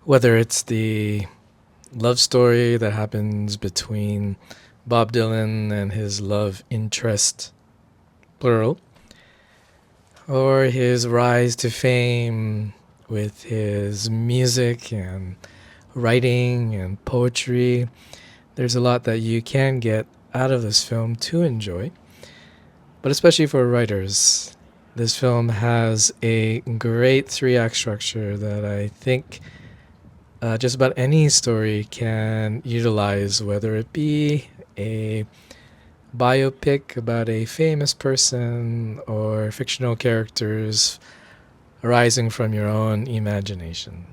Whether it's the love story that happens between Bob Dylan and his love interest, plural, or his rise to fame with his music and writing and poetry. There's a lot that you can get out of this film to enjoy, but especially for writers. This film has a great three-act structure that I think just about any story can utilize, whether it be a biopic about a famous person or fictional characters arising from your own imagination.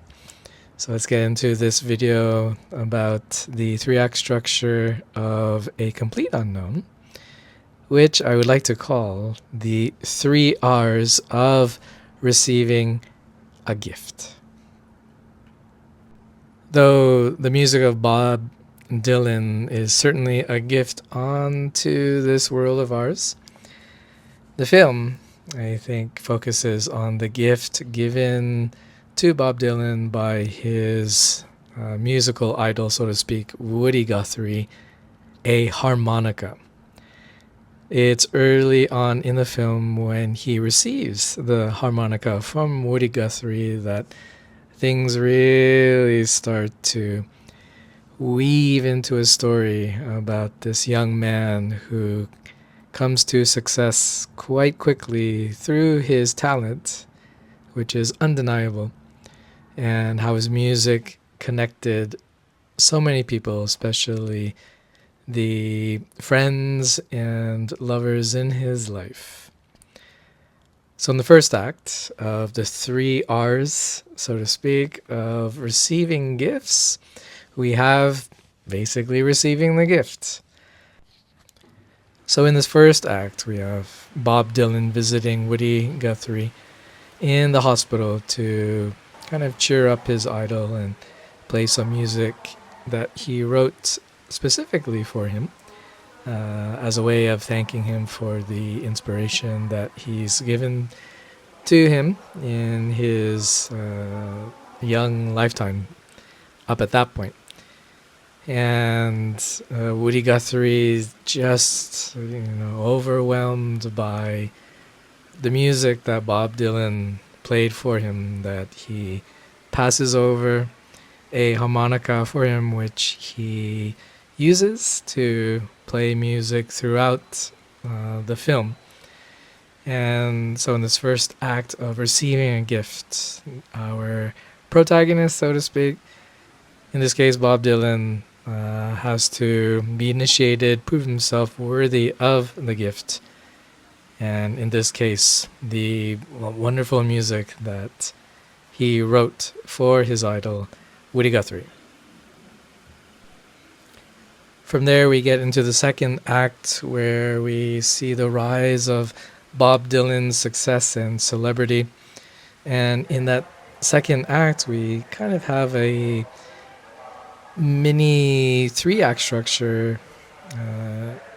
So let's get into this video about the three-act structure of A Complete Unknown, which I would like to call the 3 R's of receiving a gift. Though the music of Bob Dylan is certainly a gift onto this world of ours, the film, I think, focuses on the gift given to Bob Dylan by his musical idol, so to speak, Woody Guthrie, a harmonica. It's early on in the film when he receives the harmonica from Woody Guthrie that things really start to weave into a story about this young man who comes to success quite quickly through his talent, which is undeniable, and how his music connected so many people, especially the friends and lovers in his life. So in the first act of the 3 R's, so to speak, of receiving gifts, we have basically receiving the gift. So in this first act, we have Bob Dylan visiting Woody Guthrie in the hospital to kind of cheer up his idol and play some music that he wrote specifically for him as a way of thanking him for the inspiration that he's given to him in his young lifetime up at that point. And Woody Guthrie is just overwhelmed by the music that Bob Dylan played for him, that he passes over a harmonica for him, which he uses to play music throughout the film. And so in this first act of receiving a gift, our protagonist, so to speak, in this case Bob Dylan, has to be initiated, prove himself worthy of the gift, and in this case, the wonderful music that he wrote for his idol, Woody Guthrie. From there, we get into the second act where we see the rise of Bob Dylan's success and celebrity. And in that second act, we kind of have a mini 3-act structure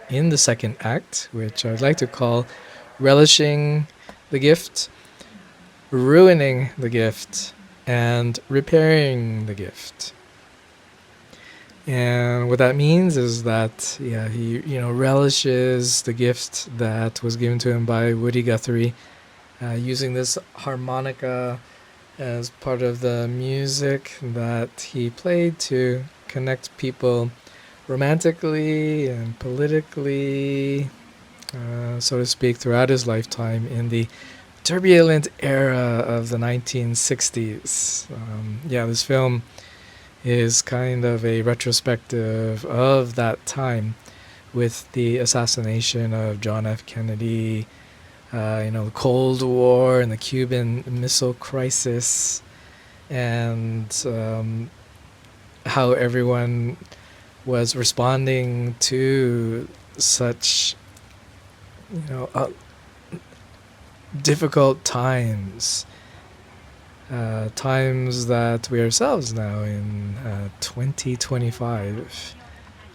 in the second act, which I'd like to call relishing the gift, ruining the gift, and repairing the gift. And what that means is that, he relishes the gift that was given to him by Woody Guthrie, using this harmonica as part of the music that he played to connect people romantically and politically, so to speak, throughout his lifetime in the turbulent era of the 1960s. This film is kind of a retrospective of that time with the assassination of John F. Kennedy, the Cold War and the Cuban Missile Crisis, and how everyone was responding to such, difficult times. Times that we ourselves now in 2025.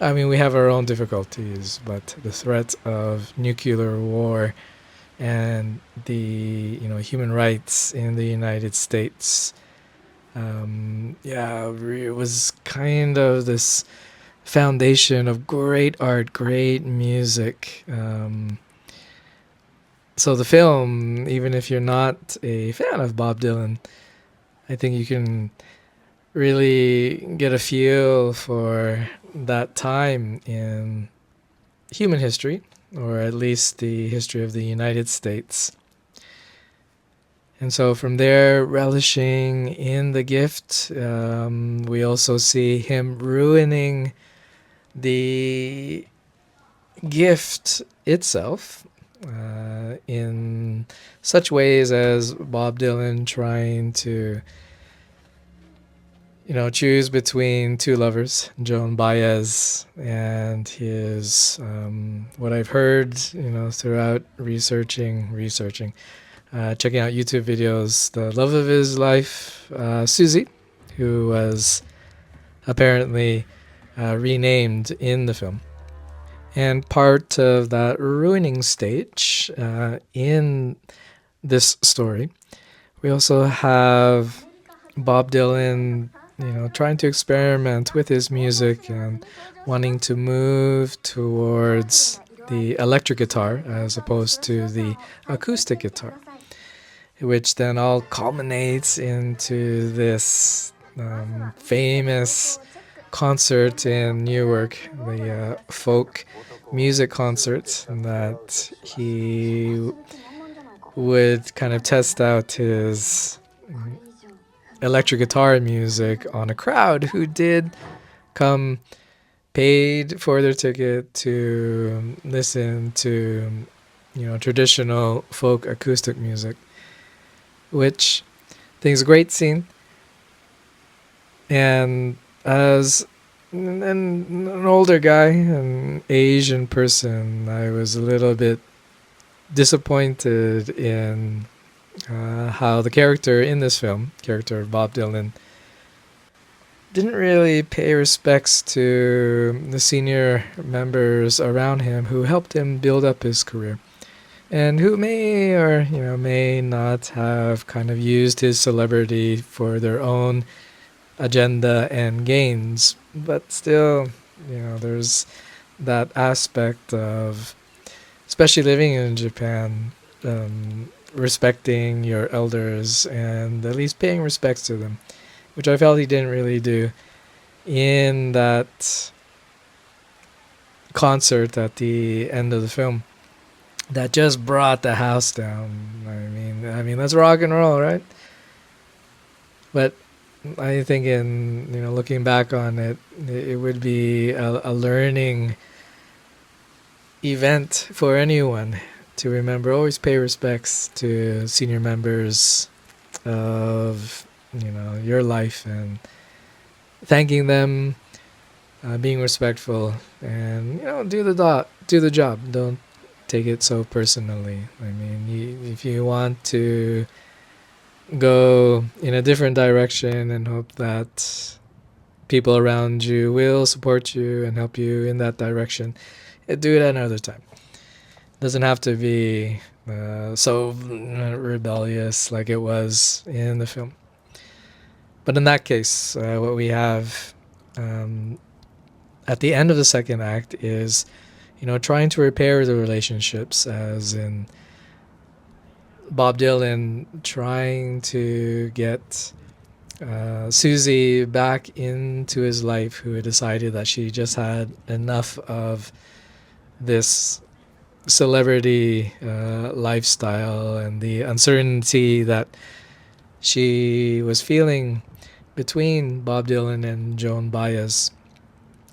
I mean, we have our own difficulties, but the threat of nuclear war and the human rights in the United States Yeah, it was kind of this foundation of great art, great music. So the film, even if you're not a fan of Bob Dylan, I think you can really get a feel for that time in human history, or at least the history of the United States. And so from there, relishing in the gift, we also see him ruining the gift itself in such ways as Bob Dylan trying to, choose between two lovers, Joan Baez and his, what I've heard, throughout checking out YouTube videos, the love of his life, Susie, who was apparently renamed in the film. And part of that ruining stage in this story, we also have Bob Dylan, trying to experiment with his music and wanting to move towards the electric guitar as opposed to the acoustic guitar, which then all culminates into this famous concert in Newark, the folk music concert that he would kind of test out his electric guitar music on a crowd who did come, paid for their ticket to listen to, traditional folk acoustic music, which I think is a great scene. And as an older guy, an Asian person, I was a little bit disappointed in how the character in this film, character of Bob Dylan, didn't really pay respects to the senior members around him who helped him build up his career, and who may or may not have kind of used his celebrity for their own agenda and gains. But still, there's that aspect of, especially living in Japan, respecting your elders and at least paying respects to them, which I felt he didn't really do in that concert at the end of the film. That just brought the house down. I mean, that's rock and roll, right? But I think in looking back on it, it would be a learning event for anyone to remember. Always pay respects to senior members of your life, and thanking them, being respectful, and do the job. Don't take it so personally. I mean, if you want to go in a different direction and hope that people around you will support you and help you in that direction, do it another time. Doesn't have to be so rebellious like it was in the film. But in that case, what we have at the end of the second act is, trying to repair the relationships, as in Bob Dylan trying to get Susie back into his life, who had decided that she just had enough of this celebrity lifestyle and the uncertainty that she was feeling between Bob Dylan and Joan Baez.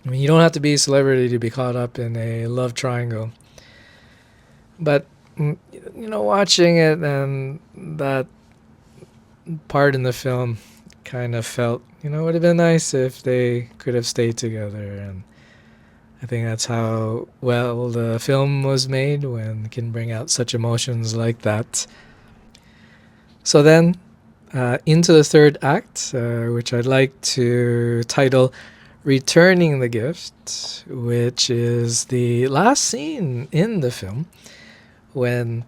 I mean, you don't have to be a celebrity to be caught up in a love triangle. But, watching it, and that part in the film kind of felt, it would have been nice if they could have stayed together. And I think that's how well the film was made, when it can bring out such emotions like that. So then, into the third act, which I'd like to title Returning the Gift, which is the last scene in the film when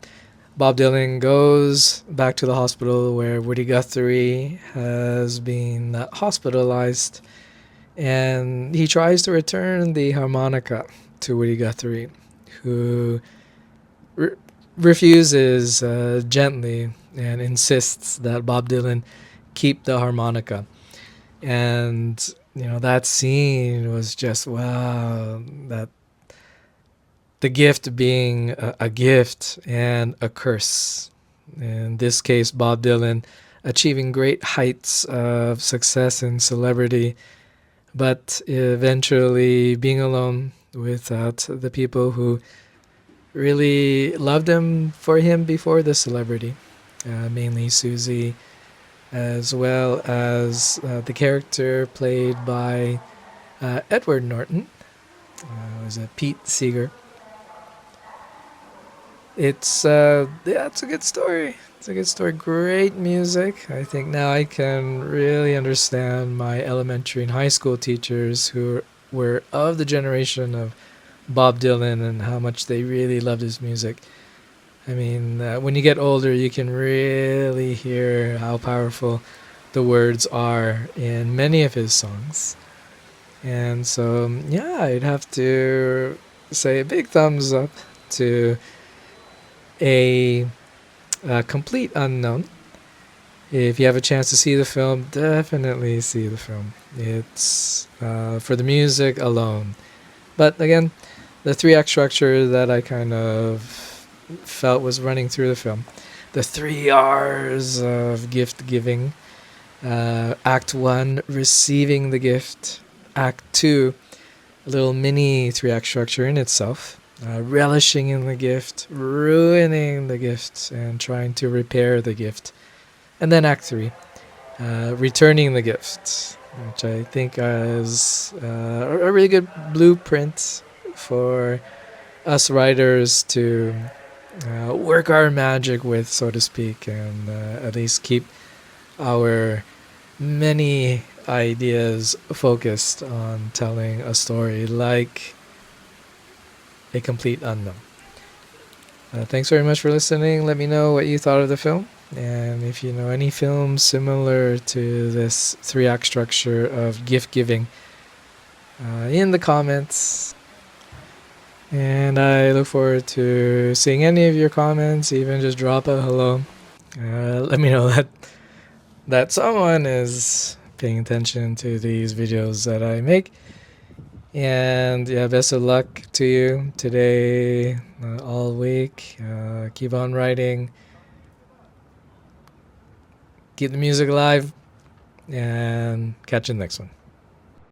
Bob Dylan goes back to the hospital where Woody Guthrie has been hospitalized, and he tries to return the harmonica to Woody Guthrie, who re- refuses gently and insists that Bob Dylan keep the harmonica. And that scene was just wow. That the gift being a gift and a curse. In this case, Bob Dylan achieving great heights of success and celebrity, but eventually being alone without the people who really loved him for him before the celebrity, mainly Susie, as well as the character played by Edward Norton. Was a Pete Seeger. It's a good story. It's a good story. Great music. I think now I can really understand my elementary and high school teachers who were of the generation of Bob Dylan and how much they really loved his music. I mean, when you get older, you can really hear how powerful the words are in many of his songs. And so, yeah, I'd have to say a big thumbs up to a, complete unknown. If you have a chance to see the film, definitely see the film. It's for the music alone. But again, the three act structure that I kind of felt was running through the film. The three R's of gift giving. Act 1, receiving the gift. Act 2, a little mini three act structure in itself. Relishing in the gift, ruining the gift, and trying to repair the gift. And then Act 3, returning the gift, which I think is a really good blueprint for us writers to work our magic with, so to speak, and at least keep our many ideas focused on telling a story like a complete unknown. Thanks very much for listening. Let me know what you thought of the film. And if you know any films similar to this three act structure of gift giving, in the comments. And I look forward to seeing any of your comments, even just drop a hello. Let me know that someone is paying attention to these videos that I make. And yeah, best of luck to you today, all week. Keep on writing, keep the music alive, and catch you in the next one.